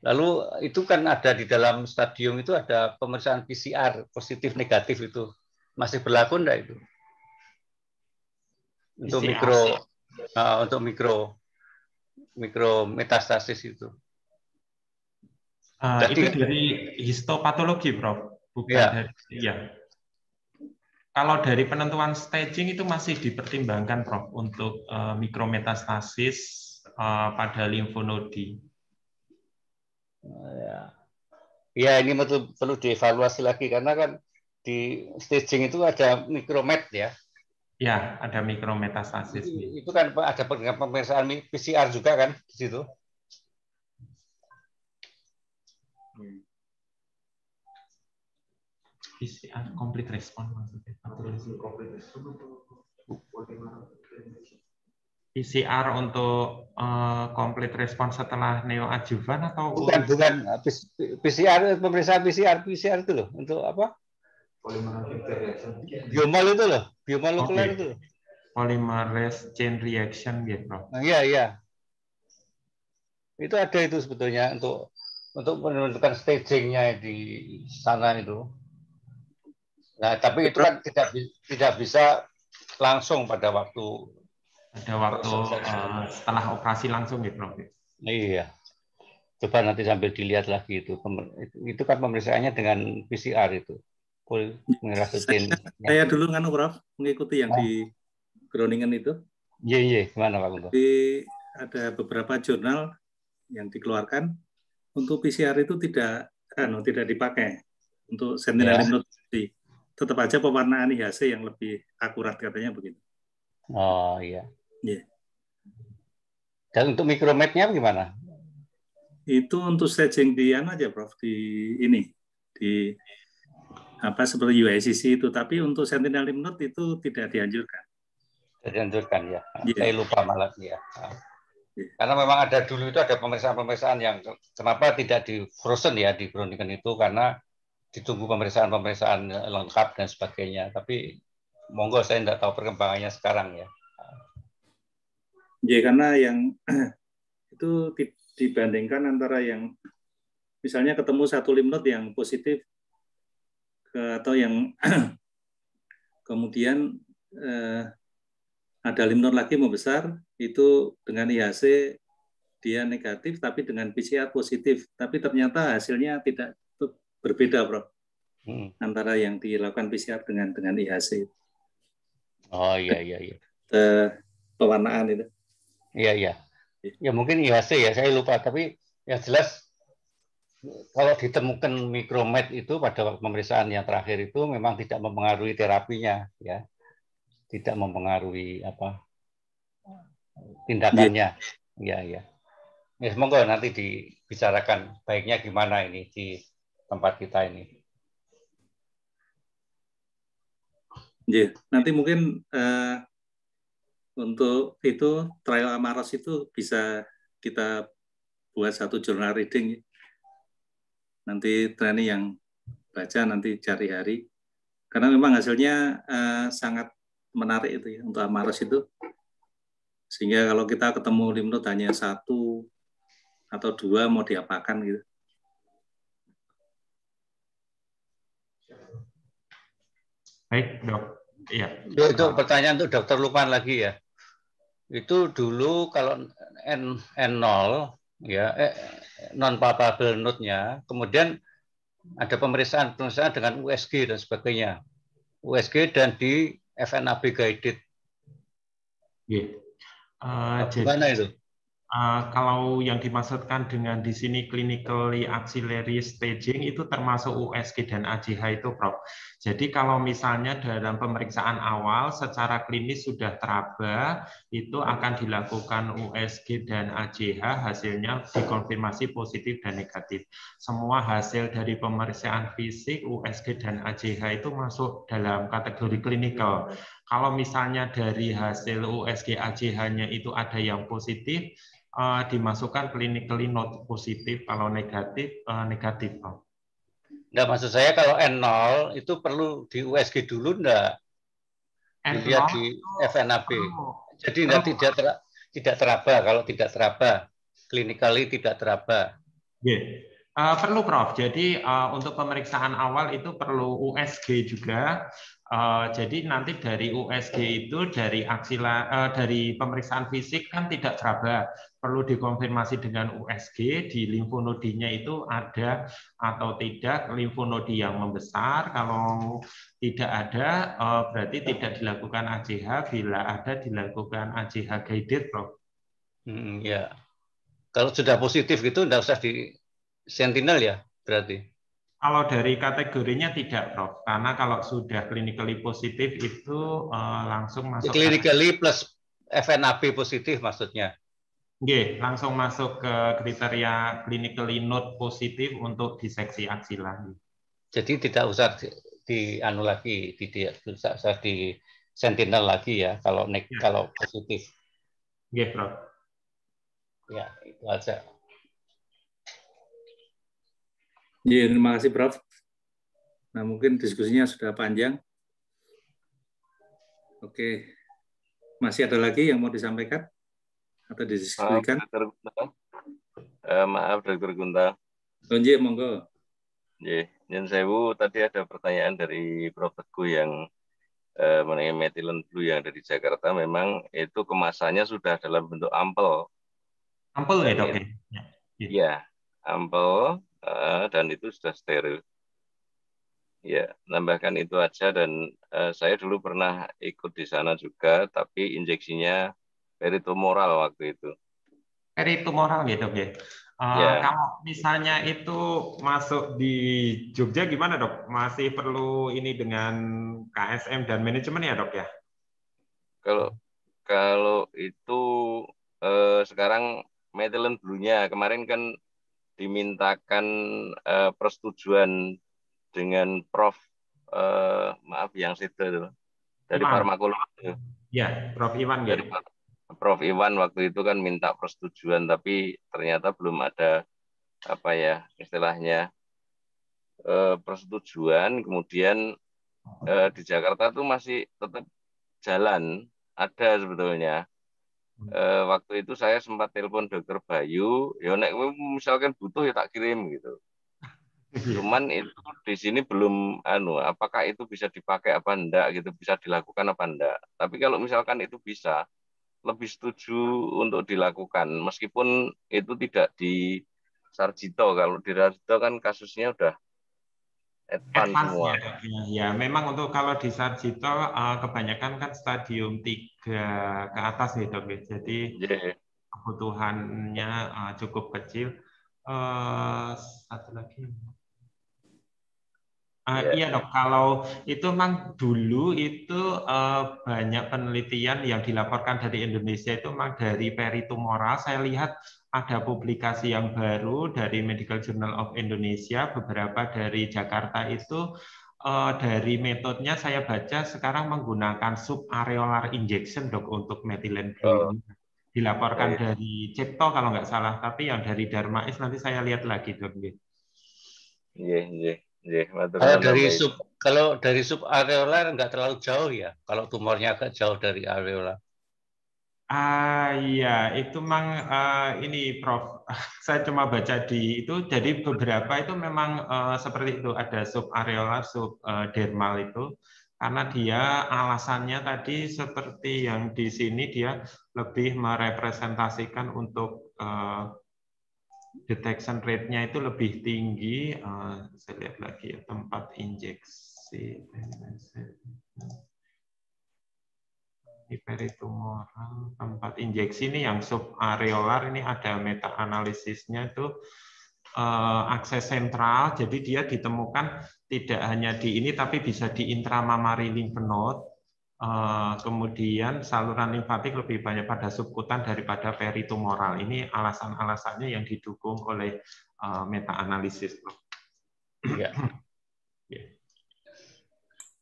Lalu itu kan ada di dalam stadium itu ada pemeriksaan PCR positif negatif, itu masih berlaku enggak itu? Untuk mikro metastasis itu. Itu dari histopatologi, Prof. Bukan ya. dari ya. Kalau dari penentuan staging itu masih dipertimbangkan, Prof, untuk mikrometastasis pada limfonodi. Ya, ini perlu dievaluasi lagi karena kan di staging itu ada mikromet ya. Ya, ada mikrometastasis. Itu kan ada pemeriksaan PCR juga kan di situ. PCR complete response maksudnya. PCR untuk complete response setelah neoadjuvan atau bukan PCR, pemeriksaan PCR itu loh, untuk apa? Biomol itu loh, biomolekuler itu loh. Polymerase chain reaction gitu. Nah, iya. Itu ada itu sebetulnya untuk menentukan stagingnya di sana itu. Nah, tapi itu kan tidak bisa langsung pada waktu setelah operasi langsung gitu, Prof. Iya. Coba nanti sambil dilihat lagi itu. Itu kan pemeriksaannya dengan PCR itu. Saya dulu kan, Prof, mengikuti yang di Groningen itu. Iya, gimana Pak Kunto? Jadi ada beberapa jurnal yang dikeluarkan untuk PCR itu tidak dipakai untuk sentinel lymph node, tetap aja pewarnaan IHC yang lebih akurat katanya begitu. Oh iya. Yeah. Dan untuk mikrometnya gimana? Itu untuk staging di aja Prof, di ini di apa seperti UICC itu, tapi untuk sentinel lymph node itu tidak dianjurkan. Tidak dianjurkan ya. Yeah. Saya lupa malah ya. Yeah. Karena memang ada dulu itu ada pemeriksaan-pemeriksaan yang kenapa tidak di frozen ya di Groningen itu karena ditunggu pemeriksaan-pemeriksaan lengkap dan sebagainya. Tapi monggo saya tidak tahu perkembangannya sekarang ya. Ya karena yang itu dibandingkan antara yang misalnya ketemu satu lymph node yang positif atau yang kemudian ada lymph node lagi membesar, itu dengan IHC dia negatif tapi dengan PCR positif, tapi ternyata hasilnya tidak berbeda, Prof. Antara yang dilakukan PCR dengan IHC. Oh iya. Pewarnaan itu. Iya. Ya mungkin IHC ya, saya lupa. Tapi yang jelas kalau ditemukan mikromet itu pada pemeriksaan yang terakhir itu memang tidak mempengaruhi terapinya, ya, tidak mempengaruhi apa tindakannya. Iya. Ya, semoga nanti dibicarakan baiknya gimana ini di tempat kita ini. Ya, nanti mungkin untuk itu trial Amaros itu bisa kita buat satu journal reading. Nanti Trani yang baca nanti cari hari. Karena memang hasilnya sangat menarik itu ya untuk Amaros itu. Sehingga kalau kita ketemu lymph node hanya 1 atau 2 mau diapakan gitu. Baik, Dok. Iya. Itu pertanyaan untuk Dokter Lukman lagi ya. Itu dulu kalau N0 ya non palpable node-nya, kemudian ada pemeriksaan dengan USG dan sebagainya. USG dan di FNAB guided. Gimana itu? Kalau yang dimaksudkan dengan di sini clinically axillary staging itu termasuk USG dan AJH itu, Prof. Jadi kalau misalnya dalam pemeriksaan awal secara klinis sudah teraba, itu akan dilakukan USG dan AJH, hasilnya dikonfirmasi positif dan negatif. Semua hasil dari pemeriksaan fisik, USG dan AJH itu masuk dalam kategori klinikal. Kalau misalnya dari hasil USG AJH-nya itu ada yang positif, dimasukkan clinically not positif, kalau negatif negatif. Nah, maksud saya kalau N0 itu perlu di USG dulu enggak? Dilihat di FNAB. Jadi tidak teraba, kalau tidak teraba, clinically tidak teraba. Perlu, Prof. Jadi untuk pemeriksaan awal itu perlu USG juga. Jadi nanti dari USG itu dari dari pemeriksaan fisik kan tidak teraba, perlu dikonfirmasi dengan USG di limfonodinya itu ada atau tidak limfonodi yang membesar. Kalau tidak ada berarti tidak dilakukan AJH, bila ada dilakukan AJH guided, Prof. Ya. Kalau sudah positif gitu enggak usah di sentinel ya berarti. Kalau dari kategorinya tidak, Prof. Karena kalau sudah clinically positif itu langsung masuk. Clinically plus FNAB positif maksudnya. Langsung masuk ke kriteria clinically not positif untuk diseksi aksila. Jadi tidak usah dianu lagi, tidak usah di sentinel lagi ya kalau kalau positif. Prof. Ya, itu aja. Terima kasih, Prof. Nah, mungkin diskusinya sudah panjang. Oke. Masih ada lagi yang mau disampaikan? Atau didiskusikan? Maaf, Dr. Gunta. Monggo. Nyen sewu, tadi ada pertanyaan dari Prof. Teguh yang mengenai methylene blue yang ada di Jakarta. Memang itu kemasannya sudah dalam bentuk ampel. Ampel ya, Dok? Iya, ampel. Dan itu sudah steril. Ya, nambahkan itu aja. Dan saya dulu pernah ikut di sana juga, tapi injeksinya peritomoral waktu itu. Peritomoral ya, Dok ya. Ya, Kalau misalnya itu masuk di Jogja gimana dok? Masih perlu ini dengan KSM dan manajemen ya dok ya? kalau kalau itu sekarang Madeline dulunya kemarin kan dimintakan persetujuan dengan Prof. Maaf yang situ itu dari Iwan, Parmakulum itu. ya Prof Iwan Dari gitu. Prof. Iwan waktu itu kan minta persetujuan tapi ternyata belum ada apa ya istilahnya persetujuan. Kemudian di Jakarta tuh masih tetap jalan ada sebetulnya. Waktu itu saya sempat telepon Dokter Bayu, ya nek kowe misalkan butuh ya tak kirim gitu. Cuman itu di sini belum apakah itu bisa dipakai apa enggak gitu, bisa dilakukan apa enggak. Tapi kalau misalkan itu bisa, lebih setuju untuk dilakukan meskipun itu tidak di Sarjito. Kalau di Sarjito kan kasusnya udah advance Advance semua. ya dok. Ya, memang untuk kalau di Sarjito kebanyakan kan stadium 3 ke atas nih dok. Jadi Yeah. kebutuhannya cukup kecil. Satu lagi. Yeah. Iya dok, kalau itu memang dulu itu banyak penelitian yang dilaporkan dari Indonesia itu memang dari peritumoral. Saya lihat ada publikasi yang baru dari Medical Journal of Indonesia, beberapa dari Jakarta itu dari metodenya saya baca sekarang menggunakan subareolar injection dok untuk methylene blue Oh, ini. Dilaporkan iya, dari Cipto kalau nggak salah, tapi yang dari Darmais nanti saya lihat lagi dok. iya, iya, iya, matur Kalau nuwun dari tambah itu. subareolar nggak terlalu jauh ya. Kalau tumornya agak jauh dari areola. Iya, itu memang ini Prof. Saya cuma baca di itu, jadi beberapa itu memang seperti itu, ada subareolar, subdermal itu, karena dia alasannya tadi seperti yang di sini dia lebih merepresentasikan untuk detection rate-nya itu lebih tinggi. Saya lihat lagi ya, tempat injeksi. Hiperitumoral tempat injeksi ini yang subareolar ini ada meta analisisnya itu akses sentral, jadi dia ditemukan tidak hanya di ini tapi bisa di intramamary lymph node. Kemudian saluran limfatik lebih banyak pada subkutan daripada peritumoral. Ini alasan-alasannya yang didukung oleh meta analisis. Iya.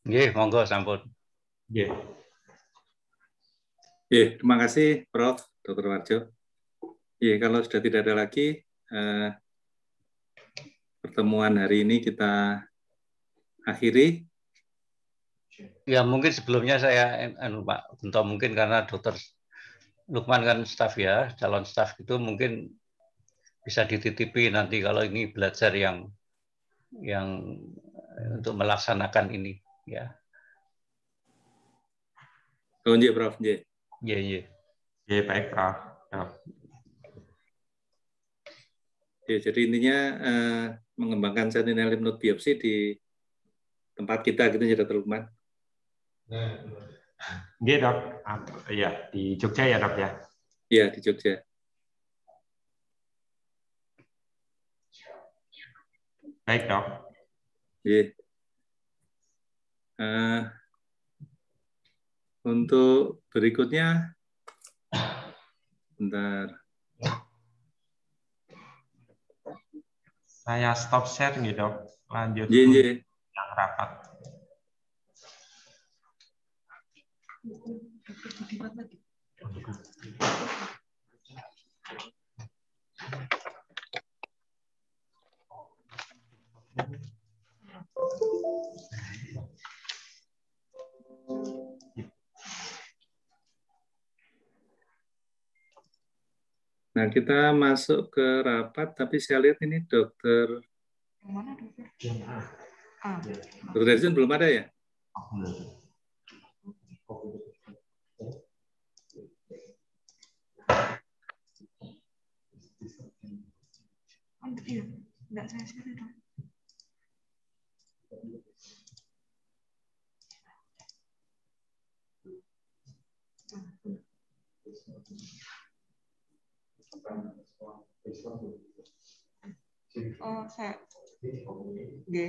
Nggih, monggo sampun. Yeah. Terima kasih Prof. Dr. Warjo. Kalau sudah tidak ada lagi, pertemuan hari ini kita akhiri. Ya mungkin sebelumnya saya Pak Gunto mungkin karena Dokter Lukman kan staf ya, calon staf itu mungkin bisa dititipi nanti kalau ini belajar yang untuk melaksanakan ini ya. Oh, nggih, Prof. Nggih. Iya, iya. Ya, baik Prof. Jadi intinya mengembangkan sentinel lymph node biopsi di tempat kita gitu ya Dr. Lukman. Nggih, Dok. Ya, di Jogja ya, Dok ya. Iya, di Jogja. Baik, Dok. Untuk berikutnya, bentar. Saya stop share nih, Dok. Lanjut Iya. yang rapat. Nah, kita masuk ke rapat, tapi saya lihat ini Dokter. Mana dokter? Dokter Darjun belum ada ya? Iya, enggak saya share dong. Oh, saya. Oke.